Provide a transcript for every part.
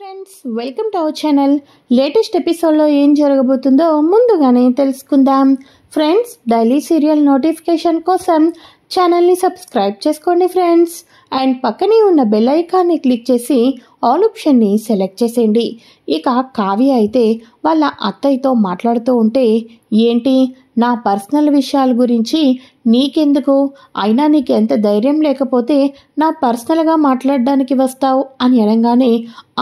Friends, welcome to our channel. Latest ఎపిసోడ్లో ఏం జరగబోతుందో ముందుగానే తెలుసుకుందాం. ఫ్రెండ్స్, డైలీ సీరియల్ నోటిఫికేషన్ కోసం ఛానల్ని సబ్స్క్రైబ్ చేసుకోండి ఫ్రెండ్స్. అండ్ పక్కనే ఉన్న బెల్ ఐకాన్ని క్లిక్ చేసి ఆల్ ఆప్షన్ని సెలెక్ట్ చేసేయండి. ఇక కావ్య అయితే వాళ్ళ అత్తయ్యతో మాట్లాడుతూ ఉంటే, ఏంటి నా పర్సనల్ విషయాల గురించి నీకెందుకు, అయినా నీకు ఎంత ధైర్యం లేకపోతే నా పర్సనల్గా మాట్లాడడానికి వస్తావు అని అనగానే,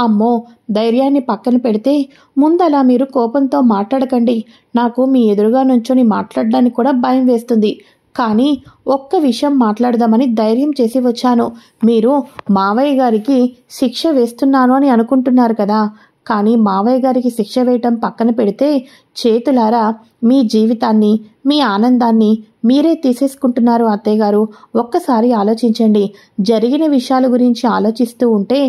అమ్మో ధైర్యాన్ని పక్కన పెడితే ముందలా మీరు కోపంతో మాట్లాడకండి, నాకు మీ ఎదురుగా నుంచొని మాట్లాడడానికి కూడా భయం వేస్తుంది, కానీ ఒక్క విషయం మాట్లాడదామని ధైర్యం చేసి వచ్చాను. మీరు మావయ్య గారికి శిక్ష వేస్తున్నాను అని అనుకుంటున్నారు కదా, కానీ మావయ్య గారికి శిక్ష వేయటం పక్కన పెడితే చేతులారా మీ జీవితాన్ని, మీ ఆనందాన్ని మీరే తీసేసుకుంటున్నారు అత్తయ్య గారు. ఒక్కసారి ఆలోచించండి. జరిగిన విషయాల గురించి ఆలోచిస్తూ ఉంటే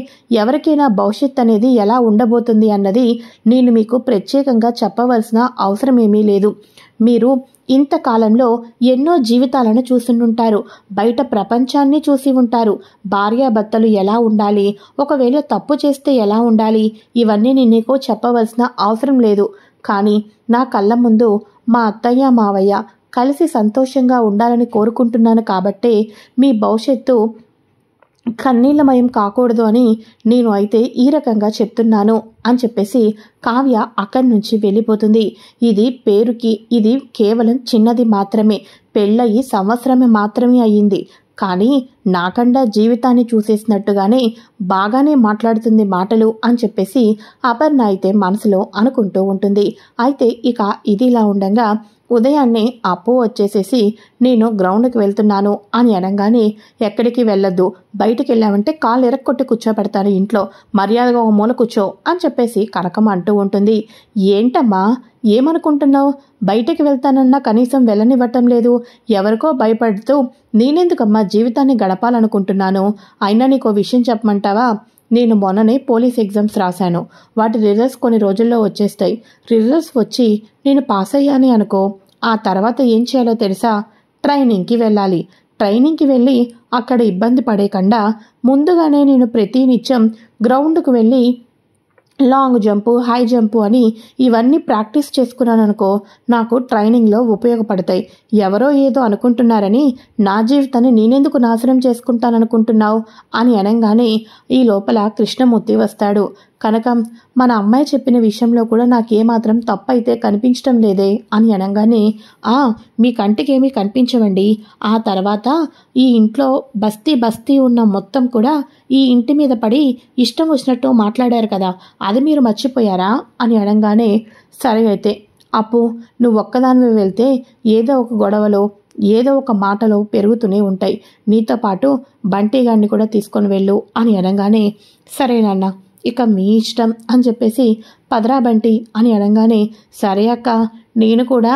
ఎవరికైనా భవిష్యత్ అనేది ఎలా ఉండబోతుంది అన్నది నేను మీకు ప్రత్యేకంగా చెప్పవలసిన అవసరం ఏమీ లేదు. మీరు ఇంతకాలంలో ఎన్నో జీవితాలను చూస్తుంటారు, బయట ప్రపంచాన్ని చూసి ఉంటారు. భార్యాభర్తలు ఎలా ఉండాలి, ఒకవేళ తప్పు చేస్తే ఎలా ఉండాలి, ఇవన్నీ నేను నీకు చెప్పవలసిన అవసరం లేదు. కానీ నా కళ్ళ ముందు మా అత్తయ్య మావయ్య కలిసి సంతోషంగా ఉండాలని కోరుకుంటున్నాను కాబట్టే మీ భవిష్యత్తు కన్నీళ్ళమయం కాకూడదు అని నేను అయితే ఈ రకంగా చెప్తున్నాను అని చెప్పేసి కావ్య అక్కడి నుంచి వెళ్ళిపోతుంది. ఇది పేరుకి, ఇది కేవలం చిన్నది మాత్రమే. పెళ్ళయి సంవత్సరమే మాత్రమే అయ్యింది, కానీ నాకండా జీవితాన్ని చూసేసినట్టుగానే బాగానే మాట్లాడుతుంది మాటలు అని చెప్పేసి అపర్ణ అయితే మనసులో అనుకుంటూ ఉంటుంది. అయితే ఇక ఇది ఇలా ఉండగా ఉదయాన్నే అప్పు వచ్చేసేసి నేను గ్రౌండ్కి వెళ్తున్నాను అని అనగానే, ఎక్కడికి వెళ్ళొద్దు, బయటికి వెళ్ళామంటే కాళ్ళు ఎరక్కొట్టి కూర్చోబెడతాను, ఇంట్లో మర్యాదగా ఒక మూల కూర్చో అని చెప్పేసి కనకం అంటూ ఉంటుంది. ఏంటమ్మా ఏమనుకుంటున్నావు, బయటికి వెళ్తానన్నా కనీసం వెళ్ళనివ్వటం లేదు, ఎవరికో భయపడుతూ నేనెందుకమ్మా జీవితాన్ని గడపాలనుకుంటున్నాను. అయినా నీకో విషయం చెప్పమంటావా, నేను మొన్ననే పోలీస్ ఎగ్జామ్స్ రాశాను, వాటి రిజల్ట్స్ కొన్ని రోజుల్లో వచ్చేస్తాయి. రిజల్ట్స్ వచ్చి నేను పాస్ అయ్యాను అనుకో, ఆ తర్వాత ఏం చేయాలో తెలుసా, ట్రైనింగ్కి వెళ్ళాలి. ట్రైనింగ్కి వెళ్ళి అక్కడ ఇబ్బంది పడేకుండా ముందుగానే నేను ప్రతినిత్యం గ్రౌండ్కు వెళ్ళి లాంగ్ జంపు, హై జంపు అని ఇవన్నీ ప్రాక్టీస్ చేసుకున్నాను అనుకో, నాకు ట్రైనింగ్లో ఉపయోగపడతాయి. ఎవరో ఏదో అనుకుంటున్నారని నా జీవితాన్ని నేనెందుకు నాశనం చేసుకుంటాననుకుంటున్నావు అని అనగానే ఈ లోపల కృష్ణమూర్తి వస్తాడు. కనకం, మన అమ్మాయి చెప్పిన విషయంలో కూడా నాకేమాత్రం తప్పు అయితే కనిపించడం లేదే అని అనగానే, మీ కంటికేమీ కనిపించవండి, ఆ తర్వాత ఈ ఇంట్లో బస్తీ ఉన్న మొత్తం కూడా ఈ ఇంటి మీద పడి ఇష్టం వచ్చినట్టు మాట్లాడారు కదా, అది మీరు మర్చిపోయారా అని అనగానే, సరే అయితే అప్పు నువ్వు ఒక్కదానివి వెళ్తే ఏదో ఒక గొడవలో ఏదో ఒక మాటలో పెరుగుతూనే ఉంటాయి, నీతో పాటు బంటి గారిని కూడా తీసుకొని వెళ్ళు అని అనగానే, సరేనన్నా ఇక మీ ఇష్టం అని చెప్పేసి పదరా బంటి అని అనగానే, సరే అక్క నేను కూడా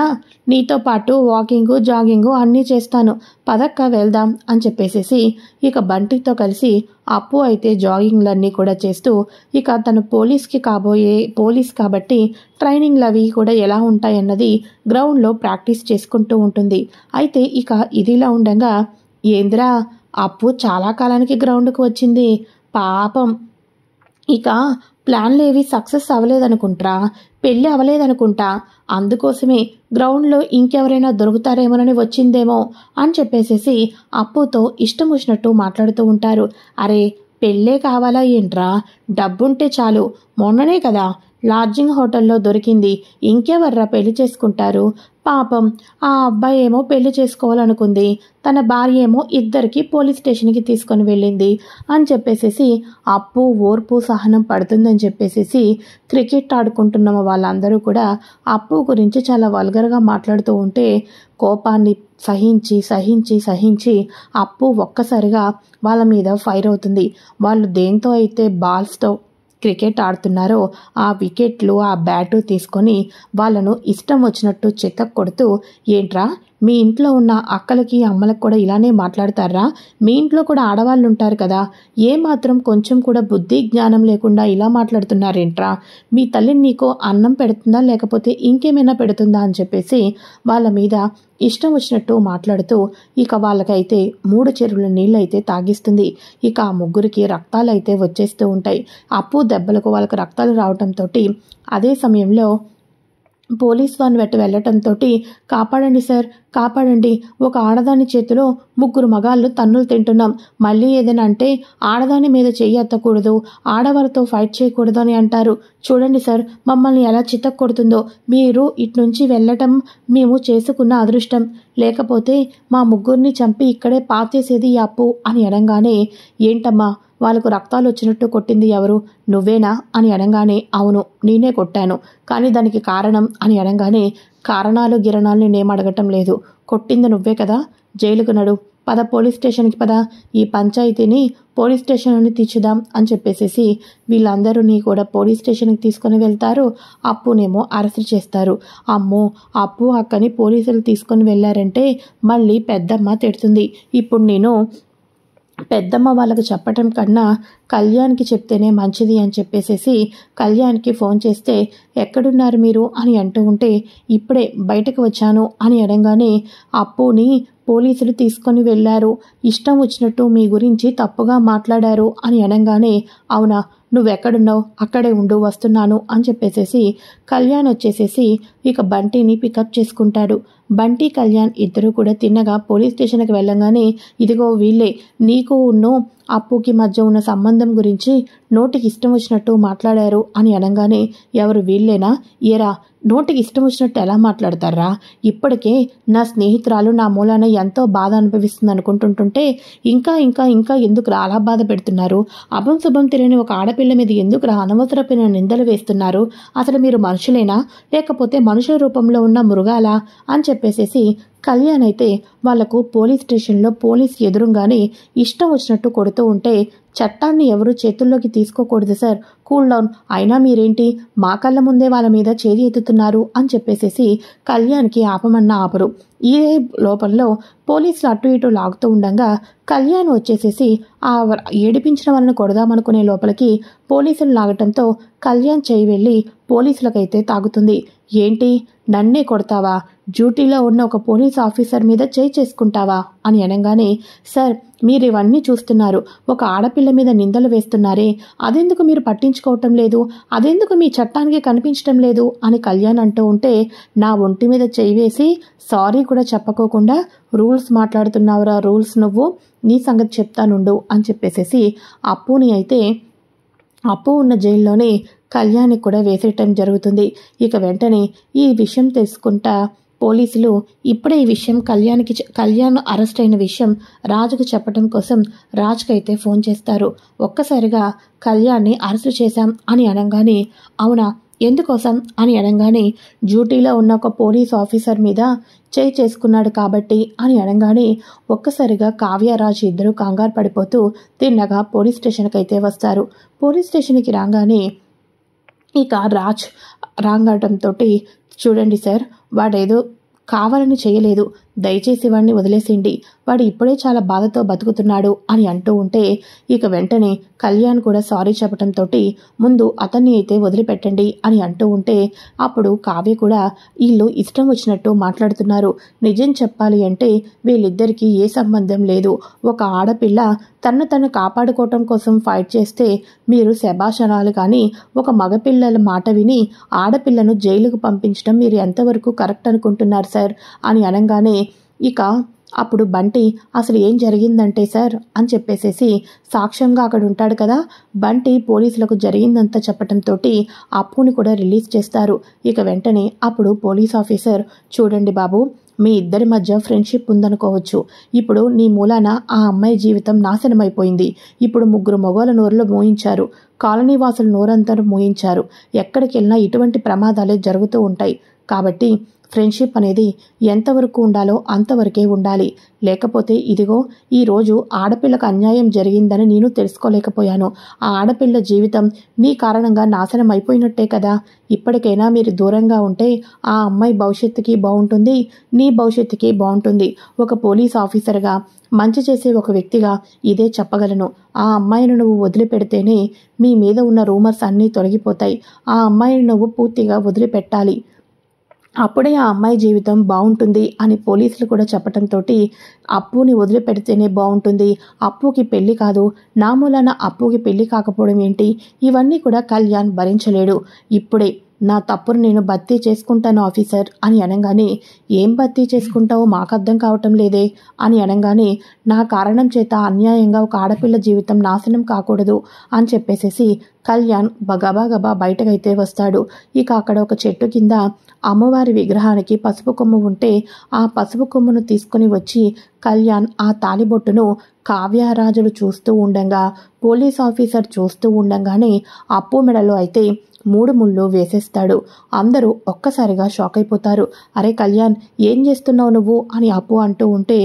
నీతో పాటు వాకింగు జాగింగు అన్నీ చేస్తాను, పదక్క వెళ్దాం అని చెప్పేసేసి ఇక బంటితో కలిసి అప్పు అయితే జాగింగ్లన్నీ కూడా చేస్తూ ఇక తను పోలీస్ కాబట్టి ట్రైనింగ్లు అవి కూడా ఎలా ఉంటాయన్నది గ్రౌండ్లో ప్రాక్టీస్ చేసుకుంటూ ఉంటుంది. అయితే ఇక ఇదిలా ఉండగా, ఏంద్రా అప్పు చాలా కాలానికి గ్రౌండ్కి వచ్చింది, పాపం ఇక ప్లాన్లు ఏవి సక్సెస్ అవ్వలేదనుకుంటా, పెళ్ళి అవ్వలేదనుకుంటా, అందుకోసమే గ్రౌండ్లో ఇంకెవరైనా దొరుకుతారేమోనని వచ్చిందేమో అని చెప్పేసేసి అప్పుతో ఇష్టం వచ్చినట్టు మాట్లాడుతూ ఉంటారు. అరే పెళ్ళే కావాలా ఏంట్రా, డబ్బుంటే చాలు, మొన్ననే కదా లాడ్జింగ్ హోటల్లో దొరికింది, ఇంకెవర్రా పెళ్లి చేసుకుంటారు, పాపం ఆ అబ్బాయి ఏమో పెళ్లి చేసుకోవాలనుకుంది, తన భార్య ఏమో ఇద్దరికి పోలీస్ స్టేషన్కి తీసుకొని వెళ్ళింది అని చెప్పేసేసి అప్పు ఓర్పు సహనం పడుతుందని చెప్పేసేసి క్రికెట్ ఆడుకుంటున్న వాళ్ళందరూ కూడా అప్పు గురించి చాలా వల్గర్గా మాట్లాడుతూ ఉంటే కోపాన్ని సహించి అప్పు ఒక్కసారిగా వాళ్ళ మీద ఫైర్ అవుతుంది. వాళ్ళు దేంతో అయితే బాల్స్తో క్రికెట్ ఆడుతున్నారో ఆ వికెట్లు, ఆ బ్యాటు తీసుకొని వాళ్ళను ఇష్టం వచ్చినట్టు చెత్త కొడుతూ, ఏంట్రా మీ ఇంట్లో ఉన్న అక్కలకి అమ్మలకు కూడా ఇలానే మాట్లాడతారా? మీ ఇంట్లో కూడా ఆడవాళ్ళు ఉంటారు కదా, ఏ మాత్రం కొంచెం కూడా బుద్ధి జ్ఞానం లేకుండా ఇలా మాట్లాడుతున్నారేంట్రా? మీ తల్లి నీకు అన్నం పెడుతుందా లేకపోతే ఇంకేమైనా పెడుతుందా అని చెప్పేసి వాళ్ళ మీద ఇష్టం వచ్చినట్టు మాట్లాడుతూ ఇక వాళ్ళకైతే 3 చెరువుల నీళ్ళైతే తాగిస్తుంది. ఇక ఆ ముగ్గురికి రక్తాలు అయితే వచ్చేస్తూ ఉంటాయి. అప్పు దెబ్బలకు వాళ్ళకు రక్తాలు రావడంతో అదే సమయంలో పోలీస్ వాన్ వెంట వెళ్ళటంతో కాపాడండి సార్, కాపాడండి, ఒక ఆడదాని చేతిలో 3 మగాళ్ళు తన్నులు తింటున్నాం, మళ్ళీ ఏదైనా అంటే ఆడదాని మీద చెయ్యి ఎత్తకూడదు, ఆడవారితో ఫైట్ చేయకూడదు అని అంటారు. చూడండి సార్ మమ్మల్ని ఎలా చితక్కొడుతుందో, మీరు ఇట్నుంచి వెళ్ళటం మేము చేసుకున్న అదృష్టం, లేకపోతే మా ముగ్గురిని చంపి ఇక్కడే పాతేసేది ఈ అప్పు అని అనగానే, ఏంటమ్మా వాళ్ళకు రక్తాలు వచ్చినట్టు కొట్టింది ఎవరు, నువ్వేనా అని అనగానే, అవును నేనే కొట్టాను, కానీ దానికి కారణం అని అనగానే, కారణాలు గిరణాలు నేనేం అడగటం లేదు, కొట్టింది నువ్వే కదా, జైలుకు నడు, పద పోలీస్ స్టేషన్కి పద, ఈ పంచాయతీని పోలీస్ స్టేషన్ని తీర్చుదాం అని చెప్పేసేసి వీళ్ళందరూని కూడా పోలీస్ స్టేషన్కి తీసుకొని వెళ్తారు. అప్పునేమో అరెస్ట్ చేస్తారు. అమ్మో, అప్పు అక్కని పోలీసులు తీసుకొని వెళ్ళారంటే మళ్ళీ పెద్దమ్మ తిడుతుంది. ఇప్పుడు నేను పెద్దమ్మ వాళ్ళకు చెప్పటం కన్నా కళ్యాణ్కి చెప్తేనే మంచిది అని చెప్పేసేసి కళ్యాణ్కి ఫోన్ చేస్తే, ఎక్కడున్నారు మీరు అని అంటూ ఉంటే, ఇప్పుడే బయటకు వచ్చాను అని అనగానే, అప్పుని పోలీసులు తీసుకొని వెళ్ళారు, ఇష్టం వచ్చినట్టు మీ గురించి తప్పుగా మాట్లాడారు అని అనగానే, అవునా, నువ్వెక్కడున్నావు, అక్కడే ఉండు, వస్తున్నాను అని చెప్పేసేసి కళ్యాణ్ వచ్చేసేసి ఇక బంటిని పికప్ చేసుకుంటాడు. బంటి కళ్యాణ్ ఇద్దరు కూడా తిన్నగా పోలీస్ స్టేషన్కి వెళ్ళగానే, ఇదిగో వీళ్ళే నీకు ఉన్ను అప్పుకి మధ్య ఉన్న సంబంధం గురించి నోటికి ఇష్టం వచ్చినట్టు మాట్లాడారు అని అనగానే, ఎవరు వీళ్ళేనా, ఏరా నోటికి ఇష్టం వచ్చినట్టు ఎలా మాట్లాడతారా, ఇప్పటికే నా స్నేహితురాలు నా మూలాన ఎంతో బాధ అనుభవిస్తుంది అనుకుంటుంటుంటే ఇంకా ఇంకా ఇంకా ఎందుకు అలా బాధ పెడుతున్నారు, అభం శుభం తెలియని ఒక ఆడపిల్ల మీద ఎందుకు అనవసరమైన నిందలు వేస్తున్నారు, అసలు మీరు మనుషులేనా లేకపోతే మనుషుల రూపంలో ఉన్న మృగాలా అని చెప్పేసేసి కళ్యాణ్ అయితే వాళ్లకు పోలీస్ స్టేషన్లో పోలీస్ ఎదురుగానే ఇష్టం వచ్చినట్టు కొడుతూ ఉంటే, చట్టాన్ని ఎవరు చేతుల్లోకి తీసుకోకూడదు సార్, కూల్ డౌన్, అయినా మీరేంటి మా కళ్ళ ముందే వాళ్ళ మీద చేయి ఎత్తుతున్నారు అని చెప్పేసేసి కళ్యాణ్కి ఆపమన్నా ఆపరు. ఈ లోపంలో పోలీసులు అటు ఇటు లాగుతూ ఉండగా కళ్యాణ్ వచ్చేసేసి ఆ ఏడిపించిన వాళ్ళని కొడదామనుకునే లోపలికి పోలీసులు లాగటంతో కళ్యాణ్ చేయి వెళ్ళి పోలీసులకైతే తాగుతుంది. ఏంటి నన్నే కొడతావా, డ్యూటీలో ఉన్న ఒక పోలీస్ ఆఫీసర్ మీద చేయి చేసుకుంటావా అని అనగానే, సార్ మీరు ఇవన్నీ చూస్తున్నారు, ఒక ఆడపిల్ల మీద నిందలు వేస్తున్నారే, అదెందుకు మీరు పట్టించుకోవటం లేదు, అదెందుకు మీ చట్టానికి కనిపించటం లేదు అని కళ్యాణ్ అంటూ ఉంటే, నా ఒంటి మీద చేయి వేసి సారీ కూడా చెప్పకోకుండా రూల్స్ మాట్లాడుతున్నావురా, రూల్స్ నువ్వు, నీ సంగతి చెప్తానుండు అని చెప్పేసేసి అప్పుని అయితే అప్పు ఉన్న జైల్లోనే కళ్యాణ్కి కూడా వేసేయటం జరుగుతుంది. ఇక వెంటనే ఈ విషయం తెలుసుకుంటా పోలీసులు ఇప్పుడే ఈ విషయం కళ్యాణ్ అరెస్ట్ అయిన విషయం రాజుకు చెప్పడం కోసం రాజుకైతే ఫోన్ చేస్తారు. ఒక్కసారిగా కళ్యాణ్ని అరెస్ట్ చేశాం అని అనగానే, అవునా ఎందుకోసం అని అనగానే, డ్యూటీలో ఉన్న ఒక పోలీస్ ఆఫీసర్ మీద చేయి చేసుకున్నాడు కాబట్టి అని అనగానే, ఒక్కసారిగా కావ్యరాజు ఇద్దరు కంగారు పడిపోతూ తిన్నగా పోలీస్ స్టేషన్కి అయితే వస్తారు. పోలీస్ స్టేషన్కి రాగానే ఇక రాజ్ రాంగటంతో, చూడండి సార్, వాడేదో కావాలని చేయలేదు, దయచేసి వాడిని వదిలేసిండి, వాడు ఇప్పుడే చాలా బాధతో బతుకుతున్నాడు అని అంటూ ఉంటే ఇక వెంటనే కళ్యాణ్ కూడా సారీ చెప్పడంతో ముందు అతన్ని అయితే వదిలిపెట్టండి అని అంటూ ఉంటే అప్పుడు కావ్య కూడా వీళ్ళు ఇష్టం వచ్చినట్టు మాట్లాడుతున్నారు, నిజం చెప్పాలి అంటే వీళ్ళిద్దరికీ ఏ సంబంధం లేదు, ఒక ఆడపిల్ల తను కాపాడుకోవటం కోసం ఫైట్ చేస్తే మీరు శభాషణాలు కానీ ఒక మగపిల్లల మాట విని ఆడపిల్లను జైలుకు పంపించడం మీరు ఎంతవరకు కరెక్ట్ అనుకుంటున్నారు సార్ అని అనగానే, ఇక అప్పుడు బంటి అసలు ఏం జరిగిందంటే సార్ అని చెప్పేసేసి సాక్ష్యంగా అక్కడ ఉంటాడు కదా, బంటి పోలీసులకు జరిగిందంతా చెప్పడంతో అప్పుని కూడా రిలీజ్ చేస్తారు. ఇక వెంటనే అప్పుడు పోలీస్ ఆఫీసర్, చూడండి బాబు, మీ ఇద్దరి మధ్య ఫ్రెండ్షిప్ ఉందనుకోవచ్చు, ఇప్పుడు నీ మూలాన ఆ అమ్మాయి జీవితం నాశనమైపోయింది, ఇప్పుడు 3 మగవాళ్ళ నోరులో మోయించారు, కాలనీ వాసుల నోరంతా మోయించారు, ఎక్కడికి వెళ్ళినా ఇటువంటి ప్రమాదాలే జరుగుతూ ఉంటాయి, కాబట్టి ఫ్రెండ్షిప్ అనేది ఎంతవరకు ఉండాలో అంతవరకే ఉండాలి. లేకపోతే ఇదిగో ఈరోజు ఆడపిల్లకు అన్యాయం జరిగిందని నేను తెలుసుకోలేకపోయాను. ఆ ఆడపిల్ల జీవితం నీ కారణంగా నాశనం అయిపోయినట్టే కదా. ఇప్పటికైనా మీరు దూరంగా ఉంటే ఆ అమ్మాయి భవిష్యత్తుకి బాగుంటుంది, నీ భవిష్యత్తుకి బాగుంటుంది. ఒక పోలీస్ ఆఫీసర్గా, మంచి చేసే ఒక వ్యక్తిగా ఇదే చెప్పగలను. ఆ అమ్మాయిని నువ్వు వదిలిపెడితేనే మీ మీద ఉన్న రూమర్స్ అన్నీ తొలగిపోతాయి. ఆ అమ్మాయిని నువ్వు పూర్తిగా వదిలిపెట్టాలి. అప్పుడే ఆ అమ్మాయి జీవితం బాగుంటుంది అని పోలీసులు కూడా చెప్పడంతో అప్పుని వదిలిపెడితేనే బాగుంటుంది, అప్పుకి పెళ్లి కాదు, నా మూలాన అప్పుకి పెళ్లి కాకపోవడం ఏంటి, ఇవన్నీ కూడా కళ్యాణ్ భరించలేడు. ఇప్పుడే నా తప్పును నేను భర్తీ చేసుకుంటాను ఆఫీసర్ అని అనగానే, ఏం భర్తీ చేసుకుంటావో మాకు అర్థం కావటం లేదే అని అనగానే, నా కారణం చేత అన్యాయంగా ఒక ఆడపిల్ల జీవితం నాశనం కాకూడదు అని చెప్పేసేసి కళ్యాణ్ గబా బయటకైతే వస్తాడు. ఇక అక్కడ ఒక చెట్టు కింద అమ్మవారి విగ్రహానికి పసుపు కొమ్ము ఉంటే ఆ పసుపు కొమ్మును తీసుకుని వచ్చి కళ్యాణ్ ఆ తాలిబొట్టును కావ్యరాజులు చూస్తూ ఉండగా, పోలీస్ ఆఫీసర్ చూస్తూ ఉండగానే అప్పు మెడలో అయితే 3 ముళ్ళు వేసేస్తాడు. అందరూ ఒక్కసారిగా షాక్ అయిపోతారు. అరే కళ్యాణ్, ఏం చేస్తున్నావు నువ్వు అని అప్పు అంటూ ఉంటే,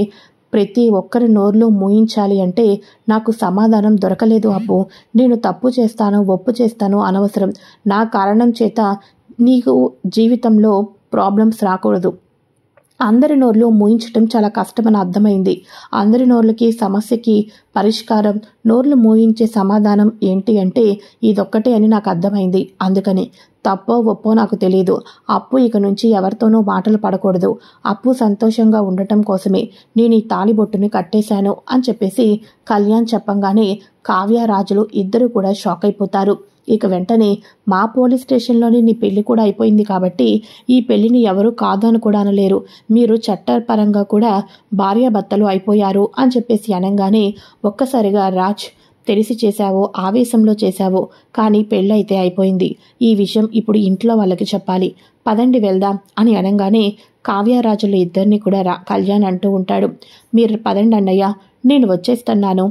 ప్రతి ఒక్కరి నోర్లు మూయించాలి అంటే నాకు సమాధానం దొరకలేదు అప్పు. నేను తప్పు చేస్తాను, ఒప్పు చేస్తాను అనవసరం. నా కారణం చేత నీకు జీవితంలో ప్రాబ్లమ్స్ రాకూడదు. అందరి నోర్లు మూయించటం చాలా కష్టమని అర్థమైంది. అందరి నోర్లకి సమస్యకి పరిష్కారం, నోర్లు మూయించే సమాధానం ఏంటి అంటే ఇదొక్కటే అని నాకు అర్థమైంది. అందుకని తప్పో ఒప్పో నాకు తెలియదు. అప్పు ఇక నుంచి ఎవరితోనూ మాటలు పడకూడదు. అప్పు సంతోషంగా ఉండటం కోసమే నేను ఈ తాళిబొట్టుని కట్టేశాను అని చెప్పేసి కళ్యాణ్ చెప్పంగానే కావ్యరాజులు ఇద్దరు కూడా షాక్ అయిపోతారు. ఇక వెంటనే మా పోలీస్ స్టేషన్లోనే నీ పెళ్లి కూడా అయిపోయింది కాబట్టి ఈ పెళ్లిని ఎవరు కాదని కూడా అనలేరు. మీరు చట్టపరంగా కూడా భార్యాభర్తలు అయిపోయారు అని చెప్పేసి అనగానే ఒక్కసారిగా రాజ్, తెలిసి చేశావో ఆవేశంలో చేశావో కానీ పెళ్ళైతే అయిపోయింది. ఈ విషయం ఇప్పుడు ఇంట్లో వాళ్ళకి చెప్పాలి. పదండి వెళ్దాం అని అనగానే కావ్యరాజులు ఇద్దరిని కూడా కళ్యాణ్ అంటూ ఉంటాడు. మీరు పదండి అన్నయ్య, నేను వచ్చేస్తున్నాను,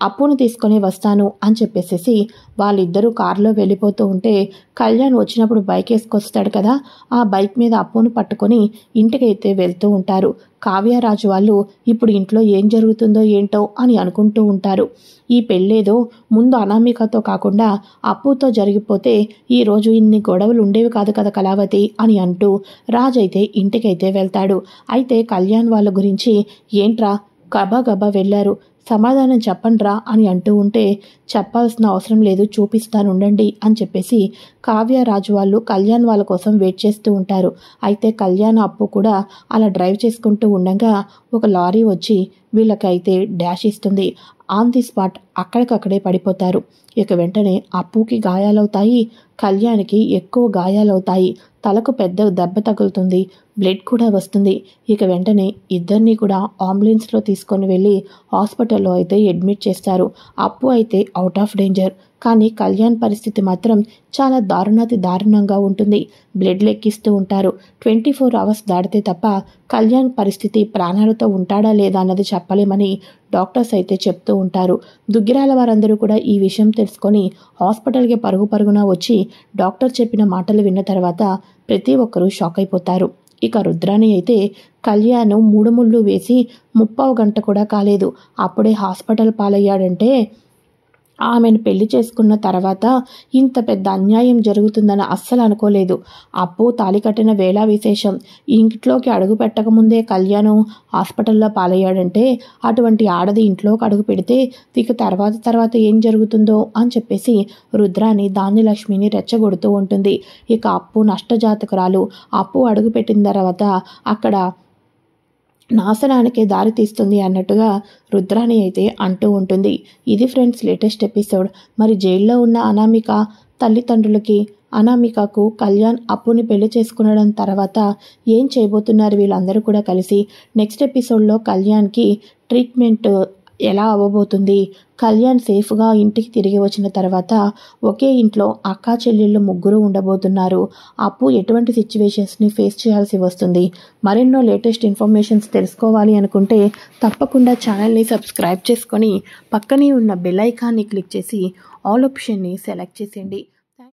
అప్పును తీసుకొని వస్తాను అని చెప్పేసేసి వాళ్ళిద్దరూ కారులో వెళ్ళిపోతూ ఉంటే కళ్యాణ్ వచ్చినప్పుడు బైక్ వేసుకొస్తాడు కదా, ఆ బైక్ మీద అప్పును పట్టుకొని ఇంటికైతే వెళ్తూ ఉంటారు. కావ్యరాజు వాళ్ళు ఇప్పుడు ఇంట్లో ఏం జరుగుతుందో ఏంటో అని అనుకుంటూ ఉంటారు. ఈ పెళ్ళేదో ముందు అనామికతో కాకుండా అప్పుతో జరిగిపోతే ఈరోజు ఇన్ని గొడవలు ఉండేవి కాదు కదా కళావతి అని అంటూ రాజ్ అయితే ఇంటికైతే వెళ్తాడు. అయితే కళ్యాణ్ వాళ్ళ గురించి ఏంట్రా గబా వెళ్ళారు, సమాధానం చెప్పండ్రా అని అంటూ ఉంటే చెప్పాల్సిన అవసరం లేదు, చూపిస్తానుండండి అని చెప్పేసి కావ్యరాజు వాళ్ళు కళ్యాణ్ వాళ్ళ కోసం వెయిట్ చేస్తూ ఉంటారు. అయితే కళ్యాణ్ అప్పు కూడా అలా డ్రైవ్ చేసుకుంటూ ఉండగా ఒక లారీ వచ్చి వీళ్ళకైతే డాష్ ఇస్తుంది. ఆన్ ది స్పాట్ అక్కడికక్కడే పడిపోతారు. ఇక వెంటనే అప్పుకి గాయాలవుతాయి, కళ్యాణ్కి ఎక్కువ గాయాలవుతాయి. తలకు పెద్ద దెబ్బ తగులుతుంది, బ్లడ్ కూడా వస్తుంది. ఇక వెంటనే ఇద్దరిని కూడా అంబులెన్స్లో తీసుకొని వెళ్ళి హాస్పిటల్లో అయితే అడ్మిట్ చేస్తారు. అప్పు అయితే అవుట్ ఆఫ్ డేంజర్, కానీ కళ్యాణ్ పరిస్థితి మాత్రం చాలా దారుణంగా ఉంటుంది. బ్లడ్ లెక్కిస్తూ ఉంటారు. 24 అవర్స్ దాటితే తప్ప కళ్యాణ్ పరిస్థితి ప్రాణాలతో ఉంటాడా లేదా అన్నది చెప్పలేమని డాక్టర్స్ అయితే చెప్తూ ఉంటారు. దుగ్గిరాల వారందరూ కూడా ఈ విషయం తెలుసుకొని హాస్పిటల్కి పరుగున వచ్చి డాక్టర్ చెప్పిన మాటలు విన్న తర్వాత ప్రతి ఒక్కరూ షాక్ అయిపోతారు. ఇక రుద్రాణి అయితే కళ్యాణ్ 3 ముళ్ళు వేసి 30 గంట కూడా కాలేదు, అప్పుడే హాస్పిటల్ పాలయ్యాడంటే ఆమెను పెళ్లి చేసుకున్న తర్వాత ఇంత పెద్ద అన్యాయం జరుగుతుందని అస్సలు అనుకోలేదు. అప్పు తాళి కట్టిన వేళ విశేషం. ఇంట్లోకి అడుగు పెట్టకముందే కళ్యాణం హాస్పిటల్లో పాలయ్యాడంటే అటువంటి ఆడది ఇంట్లోకి అడుగు పెడితే ఇక తర్వాత ఏం జరుగుతుందో అని చెప్పేసి రుద్రాని ధాన్యలక్ష్మిని రెచ్చగొడుతూ ఉంటుంది. ఇక అప్పు నష్టజాతకురాలు. అప్పు అడుగు పెట్టిన తర్వాత అక్కడ నాశనానికే దారి తీస్తుంది అన్నట్టుగా రుద్రాణి అయితే అంటూ ఉంటుంది. ఇది ఫ్రెండ్స్ లేటెస్ట్ ఎపిసోడ్. మరి జైల్లో ఉన్న అనామిక తల్లిదండ్రులకి, అనామికకు కళ్యాణ్ అప్పుని పెళ్లి చేసుకునడం తర్వాత ఏం చేయబోతున్నారు వీళ్ళందరూ కూడా కలిసి? నెక్స్ట్ ఎపిసోడ్లో కళ్యాణ్కి ట్రీట్మెంట్ ఎలా అవ్వబోతుంది? కళ్యాణ్ సేఫ్గా ఇంటికి తిరిగి వచ్చిన తర్వాత ఒకే ఇంట్లో అక్కా చెల్లెళ్ళు 3 ఉండబోతున్నారు. అప్పు ఎటువంటి సిచ్యువేషన్స్ని ఫేస్ చేయాల్సి వస్తుంది? మరెన్నో లేటెస్ట్ ఇన్ఫర్మేషన్స్ తెలుసుకోవాలి అనుకుంటే తప్పకుండా ఛానల్ని సబ్స్క్రైబ్ చేసుకొని పక్కనే ఉన్న బెల్ ఐకాన్ని క్లిక్ చేసి ఆల్ ఆప్షన్ని సెలెక్ట్ చేసేయండి.